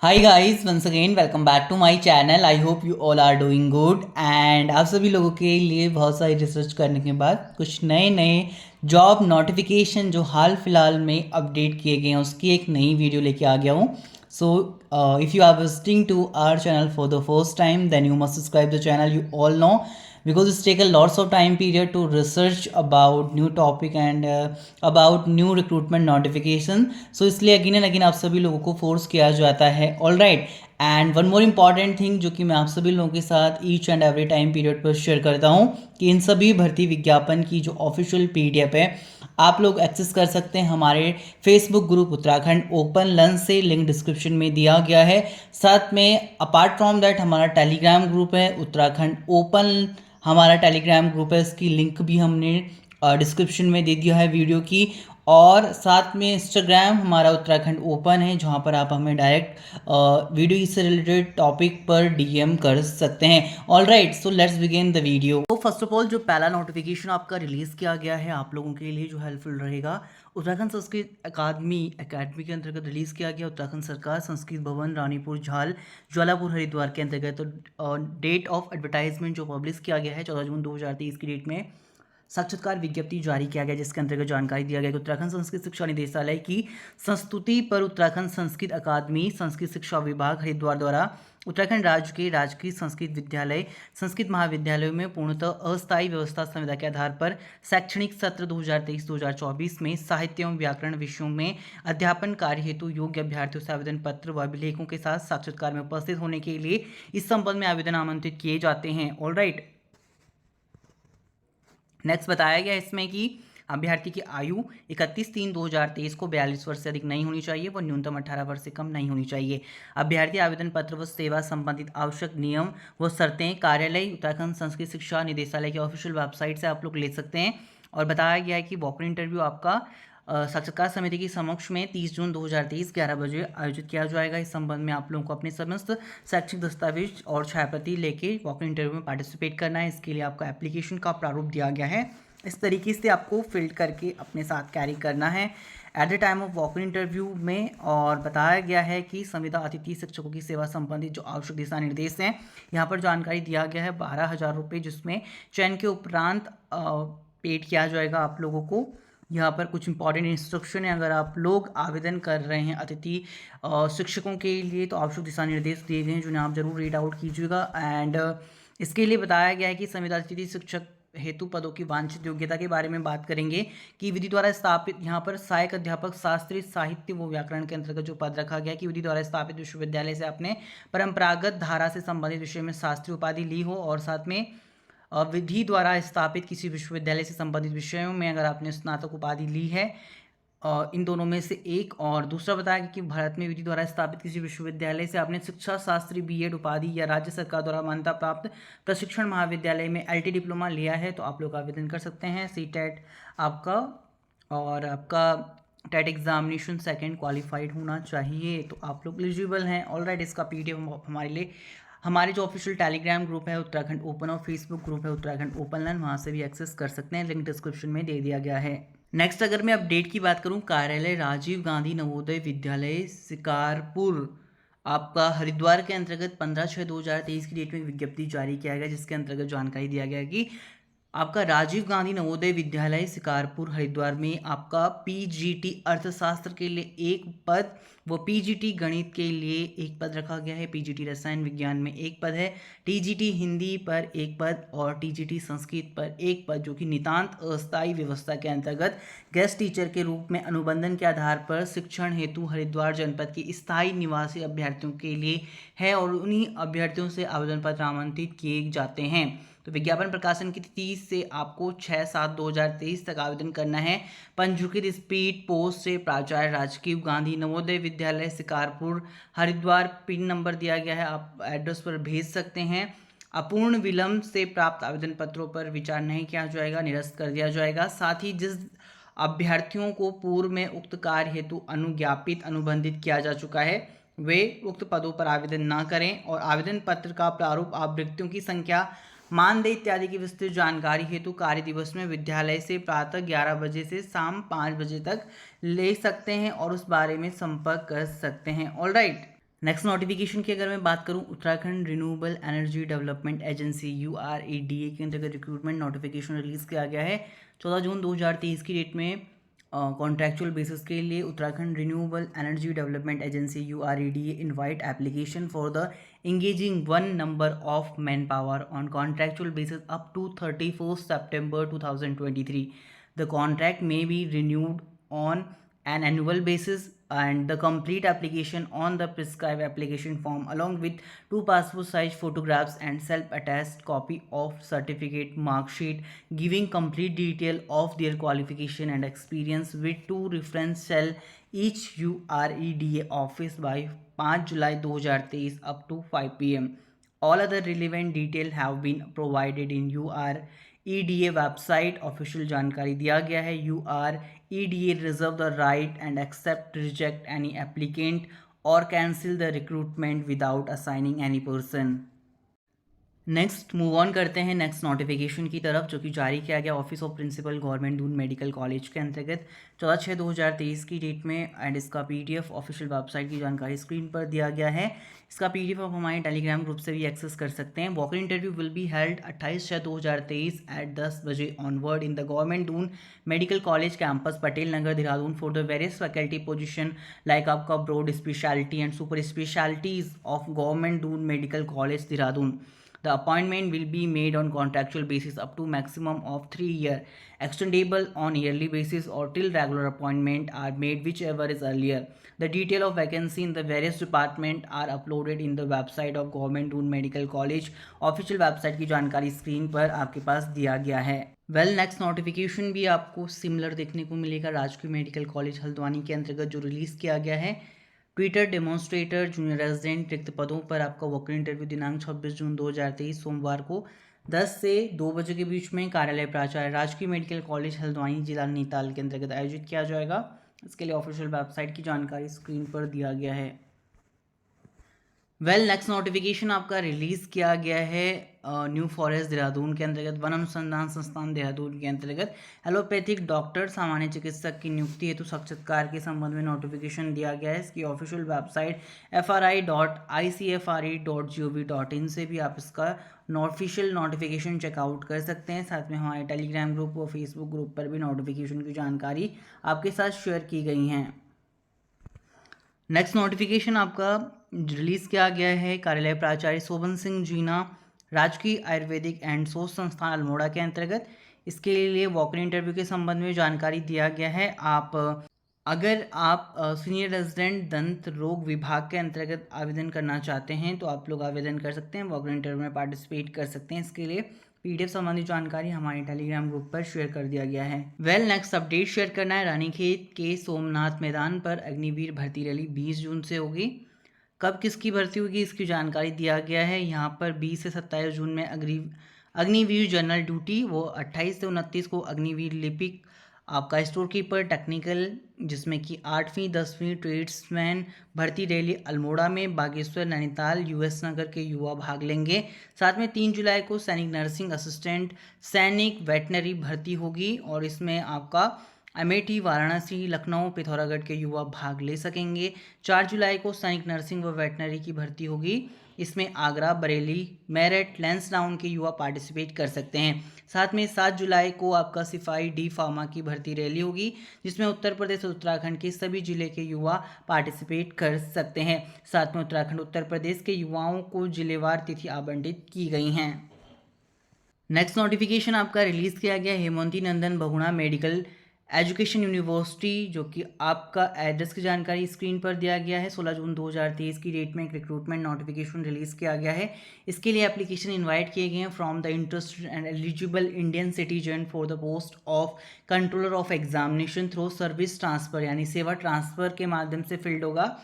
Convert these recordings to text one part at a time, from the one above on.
Hi guys, once again welcome back to my channel. I hope you all are doing good and आप सभी लोगों के लिए बहुत सारी रिसर्च करने के बाद कुछ नए नए जॉब नोटिफिकेशन जो हाल फिलहाल में अपडेट किए गए हैं उसकी एक नई वीडियो लेके आ गया हूँ। So if you are visiting to our channel for the first time then you must subscribe the channel. You all know because it's take a lots of time period to research about new topic and about new recruitment notification. So इसलिए again and again आप सभी लोगों को force किया जाता है। All right, and one more important thing जो कि मैं आप सभी लोगों के साथ each and every time period पर शेयर करता हूँ कि इन सभी भर्ती विज्ञापन की जो ऑफिशियल पीडीएफ है आप लोग एक्सेस कर सकते हैं हमारे Facebook group Uttarakhand open learn से, लिंक डिस्क्रिप्शन में दिया गया है। साथ में अपार्ट फ्रॉम दैट हमारा टेलीग्राम ग्रुप है उत्तराखंड ओपन, हमारा टेलीग्राम ग्रुप है, इसकी लिंक भी हमने डिस्क्रिप्शन में दे दिया है वीडियो की। और साथ में इंस्टाग्राम हमारा उत्तराखंड ओपन है जहाँ पर आप हमें डायरेक्ट वीडियो से रिलेटेड टॉपिक पर डीएम कर सकते हैं। All right, so let's begin the video. तो फर्स्ट ऑफ ऑल जो पहला नोटिफिकेशन आपका रिलीज़ किया गया है आप लोगों के लिए जो हेल्पफुल रहेगा, उत्तराखंड संस्कृत अकादमी के अंतर्गत रिलीज़ किया गया उत्तराखंड सरकार संस्कृत भवन रानीपुर झाल ज्वालापुर हरिद्वार के अंतर्गत। तो डेट ऑफ एडवर्टाइजमेंट जो पब्लिश किया गया है 14 जून 2023 की डेट में साक्षात्कार विज्ञप्ति जारी किया गया जिसके अंतर्गत जानकारी दिया गया कि उत्तराखंड संस्कृत शिक्षा निदेशालय की संस्तुति पर उत्तराखंड संस्कृत अकादमी संस्कृत शिक्षा विभाग हरिद्वार द्वारा उत्तराखंड राज्य के राजकीय संस्कृत विद्यालय संस्कृत महाविद्यालयों में पूर्णतः अस्थायी व्यवस्था संविदा के आधार पर शैक्षणिक सत्र 2023-2024 में साहित्य एवं व्याकरण विषयों में अध्यापन कार्य हेतु योग्य अभ्यर्थियों से आवेदन पत्र व अभिलेखों के साथ साक्षात्कार में उपस्थित होने के लिए इस संबंध में आवेदन आमंत्रित किए जाते हैं। ऑल राइट, नेक्स्ट बताया गया इसमें कि अभ्यर्थी की आयु 31/3/2023 को 42 वर्ष से अधिक नहीं होनी चाहिए व न्यूनतम 18 वर्ष से कम नहीं होनी चाहिए। अभ्यर्थी आवेदन पत्र व सेवा संबंधित आवश्यक नियम व शर्तें कार्यालय उत्तराखंड संस्कृत शिक्षा निदेशालय की ऑफिशियल वेबसाइट से आप लोग ले सकते हैं। और बताया गया है कि वॉक इन इंटरव्यू आपका साक्षात्कार समिति के समक्ष में 30 जून 2023 11 बजे आयोजित किया जाएगा। इस संबंध में आप लोगों को अपने समस्त शैक्षिक दस्तावेज और छायाप्रति लेके वॉक इन इंटरव्यू में पार्टिसिपेट करना है। इसके लिए आपका एप्लीकेशन का प्रारूप दिया गया है, इस तरीके से आपको फिल्ड करके अपने साथ कैरी करना है at the time of walk in interview में। और बताया गया है कि संविदा अतिथि शिक्षकों की सेवा संबंधित जो आवश्यक दिशा निर्देश हैं यहाँ पर जानकारी दिया गया है 12,000 रुपये, जिसमें चयन के उपरांत पेड किया जाएगा आप लोगों को। यहाँ पर कुछ इंपॉर्टेंट इंस्ट्रक्शन है, अगर आप लोग आवेदन कर रहे हैं अतिथि शिक्षकों के लिए तो आवश्यक दिशा निर्देश दिए गए हैं जिन्हें आप जरूर रीड आउट कीजिएगा। एंड इसके लिए बताया गया है कि संविदा अतिथि शिक्षक हेतु पदों की वांछित योग्यता के बारे में बात करेंगे कि विधि द्वारा स्थापित यहाँ पर सहायक अध्यापक शास्त्रीय साहित्य व व्याकरण के अंतर्गत जो पद रखा गया कि विधि द्वारा स्थापित विश्वविद्यालय से आपने परंपरागत धारा से संबंधित विषय में शास्त्रीय उपाधि ली हो, और साथ में विधि द्वारा स्थापित किसी विश्वविद्यालय से संबंधित विषयों में अगर आपने स्नातक उपाधि ली है इन दोनों में से एक। और दूसरा बताया कि भारत में विधि द्वारा स्थापित किसी विश्वविद्यालय से आपने शिक्षा शास्त्री बीएड उपाधि या राज्य सरकार द्वारा मान्यता प्राप्त प्रशिक्षण महाविद्यालय में एलटी डिप्लोमा लिया है तो आप लोग आवेदन कर सकते हैं। सी टेट आपका और आपका टेट एग्जामिनेशन सेकंड क्वालिफाइड होना चाहिए तो आप लोग एलिजिबल हैं। ऑल राइट, इसका पीडीएफ हमारे लिए हमारे जो ऑफिशियल टेलीग्राम ग्रुप है उत्तराखंड ओपन और फेसबुक ग्रुप है उत्तराखंड ओपन लर्न, वहाँ से भी एक्सेस कर सकते हैं, लिंक डिस्क्रिप्शन में दे दिया गया है। नेक्स्ट अगर मैं अपडेट की बात करूं, कार्यालय राजीव गांधी नवोदय विद्यालय शिकारपुर आपका हरिद्वार के अंतर्गत 15/6/2023 की डेट में विज्ञप्ति जारी किया गया जिसके अंतर्गत जानकारी दिया गया कि आपका राजीव गांधी नवोदय विद्यालय शिकारपुर हरिद्वार में आपका पीजीटी अर्थशास्त्र के लिए एक पद व पीजीटी गणित के लिए एक पद रखा गया है, पीजीटी रसायन विज्ञान में एक पद है, टीजीटी हिंदी पर एक पद और टीजीटी संस्कृत पर एक पद जो कि नितांत अस्थायी व्यवस्था के अंतर्गत गेस्ट टीचर के रूप में अनुबंधन के आधार पर शिक्षण हेतु हरिद्वार जनपद के स्थायी निवासी अभ्यर्थियों के लिए है और उन्हीं अभ्यर्थियों से आवेदन पत्र आमंत्रित किए जाते हैं। तो विज्ञापन प्रकाशन की तिथि से आपको 6/7/2023 तक आवेदन करना है। पंजीकृत स्पीड पोस्ट से प्राचार्य राजीव गांधी नवोदय विद्यालय शिकारपुर हरिद्वार, पिन नंबर दिया गया है, आप एड्रेस पर भेज सकते हैं। अपूर्ण विलंब से प्राप्त आवेदन पत्रों पर विचार नहीं किया जाएगा, निरस्त कर दिया जाएगा। साथ ही जिस अभ्यर्थियों को पूर्व में उक्त कार्य हेतु अनुज्ञापित अनुबंधित किया जा चुका है वे उक्त पदों पर आवेदन न करें और आवेदन पत्र का प्रारूप आवृत्तियों की संख्या मानदेय इत्यादि की विस्तृत जानकारी हेतु कार्य दिवस में विद्यालय से प्रातः 11 बजे से शाम 5 बजे तक ले सकते हैं और उस बारे में संपर्क कर सकते हैं। ऑल राइट, नेक्स्ट नोटिफिकेशन की अगर मैं बात करूं, Uttarakhand renewable energy development agency UREDA के अंतर्गत रिक्रूटमेंट नोटिफिकेशन रिलीज़ किया गया है 14 जून 2023 की डेट में। कॉन्ट्रैक्चुअल बेसिस के लिए Uttarakhand renewable energy development agency UREDA invite application for the engaging one number of manpower on contractual basis up to 31st September 2023. The contract may be renewed on an annual basis, and the complete application on the prescribed application form along with 2 passport size photographs and self attached copy of certificate mark sheet giving complete detail of their qualification and experience with 2 reference shall each UREDA office by 5 July 2023 up to 5 p.m. All other relevant detail have been provided in UREDA website official जानकारी दिया गया है। UREDA reserve the right and accept reject any applicant और cancel the recruitment without assigning any person. Next move on करते हैं next notification की तरफ, जो कि जारी किया गया office of principal government Doon medical college के अंतर्गत 14/6/2023 की डेट में। एंड इसका PDF ऑफिशियल वेबसाइट की जानकारी स्क्रीन पर दिया गया है। इसका PDF आप हमारे टेलीग्राम ग्रुप से भी एक्सेस कर सकते हैं। Walk in interview will be held 28/6/2023 at 10 बजे onward in the government Doon medical college campus Patel Nagar Dehradun for the various faculty position like आपका broad speciality and super specialities of government Doon medical college Dehradun. The appointment will be made on contractual basis up to maximum of 3 years, extendable on yearly basis or till regular appointment are made whichever is earlier. The detail of vacancy in the various department are uploaded in the website of Government Doon Medical College. Official website की जानकारी screen पर आपके पास दिया गया है। Next notification भी आपको similar देखने को मिलेगा राजकीय मेडिकल कॉलेज हल्द्वानी के अंतर्गत जो रिलीज़ किया गया है। ट्विटर डेमोन्स्ट्रेटर जूनियर रेजिडेंट रिक्त पदों पर आपका वॉक इन इंटरव्यू दिनांक 26 जून 2023 सोमवार को 10 से 2 बजे के बीच में कार्यालय प्राचार्य राजकीय मेडिकल कॉलेज हल्द्वानी जिला नैनीताल के अंतर्गत आयोजित किया जाएगा। इसके लिए ऑफिशियल वेबसाइट की जानकारी स्क्रीन पर दिया गया है। नेक्स्ट नोटिफिकेशन आपका रिलीज़ किया गया है न्यू फॉरेस्ट देहरादून के अंतर्गत वन अनुसंधान संस्थान देहरादून के अंतर्गत एलोपैथिक डॉक्टर सामान्य चिकित्सक की नियुक्ति हेतु साक्षात्कार के संबंध में नोटिफिकेशन दिया गया है। इसकी ऑफिशियल वेबसाइट fri.icfre.gov.in से भी आप इसका ऑफिशियल नोटिफिकेशन चेकआउट कर सकते हैं। साथ में हमारे टेलीग्राम ग्रुप और फेसबुक ग्रुप पर भी नोटिफिकेशन की जानकारी आपके साथ शेयर की गई हैं। नेक्स्ट नोटिफिकेशन आपका रिलीज़ किया गया है कार्यालय प्राचार्य शोभन सिंह जीना राजकीय आयुर्वेदिक एंड शोध संस्थान अल्मोड़ा के अंतर्गत। इसके लिए वॉक इन इंटरव्यू के संबंध में जानकारी दिया गया है। अगर आप सीनियर रेजिडेंट दंत रोग विभाग के अंतर्गत आवेदन करना चाहते हैं तो आप लोग आवेदन कर सकते हैं, वॉक इन इंटरव्यू में पार्टिसिपेट कर सकते हैं। इसके लिए PDF संबंधी जानकारी हमारे टेलीग्राम ग्रुप पर शेयर कर दिया गया है। नेक्स्ट अपडेट शेयर करना है रानीखेत के सोमनाथ मैदान पर अग्निवीर भर्ती रैली 20 जून से होगी। कब किसकी भर्ती होगी इसकी जानकारी दिया गया है। यहाँ पर 20 से 27 जून में अग्निवीर जनरल ड्यूटी, वो 28 से 29 को अग्निवीर लिपिक आपका स्टोर कीपर टेक्निकल, जिसमें कि 8वीं 10वीं ट्रेड्समैन भर्ती रैली अल्मोड़ा में बागेश्वर नैनीताल US नगर के युवा भाग लेंगे। साथ में 3 जुलाई को सैनिक नर्सिंग असिस्टेंट सैनिक वेटनरी भर्ती होगी और इसमें आपका अमेठी वाराणसी लखनऊ पिथौरागढ़ के युवा भाग ले सकेंगे। 4 जुलाई को सैनिक नर्सिंग व वेटनरी की भर्ती होगी, इसमें आगरा बरेली मेरठ लैंसडाउन के युवा पार्टिसिपेट कर सकते हैं। साथ में 7 जुलाई को आपका सिपाही D फार्मा की भर्ती रैली होगी, जिसमें उत्तर प्रदेश और उत्तराखंड के सभी जिले के युवा पार्टिसिपेट कर सकते हैं। साथ में उत्तराखंड उत्तर प्रदेश के युवाओं को जिलेवार तिथि आवंटित की गई हैं। नेक्स्ट नोटिफिकेशन आपका रिलीज़ किया गया हेमंती नंदन बहुणा मेडिकल एजुकेशन यूनिवर्सिटी, जो कि आपका एड्रेस की जानकारी स्क्रीन पर दिया गया है। 16 जून 2023 की डेट में एक रिक्रूटमेंट नोटिफिकेशन रिलीज़ किया गया है। इसके लिए एप्लीकेशन इनवाइट किए गए हैं from the interested and eligible Indian citizen for the post of controller of examination through service transfer, यानी सेवा ट्रांसफ़र के माध्यम से फिल्ड होगा।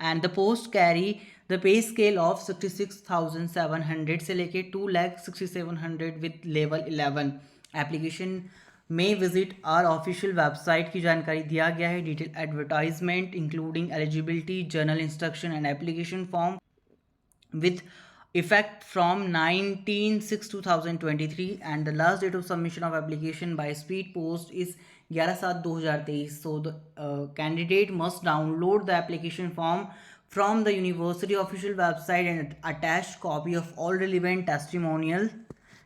And the post carry the pay scale of 66,700 से लेके 2,67,000 विद लेवल 11। एप्लीकेशन में विजिट आर ऑफिशियल वेबसाइट की जानकारी दिया गया है। Detail advertisement including eligibility journal instruction and application form with effect from 19/6/2023 and the last date of submission of application by speed post is 11/7/2023. So the candidate must download the application form from the university official website and attached copy of all relevant testimonial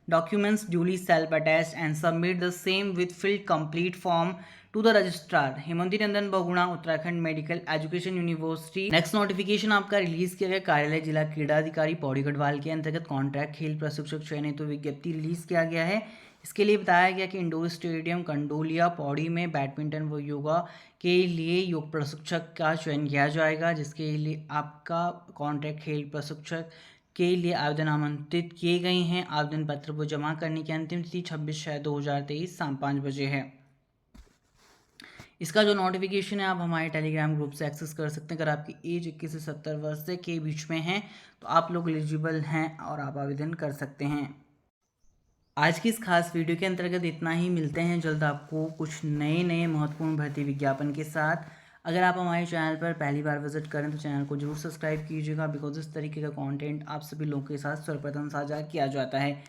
documents duly self-attached and submit the same with filled complete form to the registrar Hemanti Nandan Bahuguna Uttarakhand medical education university. Next notification आपका release किया गया कार्यालय जिला क्रीड़ा अधिकारी पौड़ी गढ़वाल के अंतर्गत contract खेल प्रशिक्षक चयनित तो विज्ञप्ति रिलीज किया गया है। इसके लिए बताया गया कि इंडोर स्टेडियम कंडोलिया पौड़ी में बैडमिंटन व योगा के लिए योग प्रशिक्षक का चयन किया जाएगा, जिसके लिए आपका कॉन्ट्रैक्ट खेल प्रशिक्षक के लिए आवेदन आमंत्रित किए गए हैं। आवेदन पत्र को जमा करने की अंतिम तिथि 26/6/2023 शाम 5 बजे है। इसका जो नोटिफिकेशन है आप हमारे टेलीग्राम ग्रुप से एक्सेस कर सकते हैं। अगर आपकी एज 21 से 70 वर्ष के बीच में है तो आप लोग एलिजिबल हैं और आप आवेदन कर सकते हैं। आज की इस खास वीडियो के अंतर्गत इतना ही। मिलते हैं जल्द आपको कुछ नए महत्वपूर्ण भर्ती विज्ञापन के साथ। अगर आप हमारे चैनल पर पहली बार विजिट करें तो चैनल को जरूर सब्सक्राइब कीजिएगा, बिकॉज इस तरीके का कंटेंट आप सभी लोगों के साथ सर्वप्रथम साझा किया जाता है।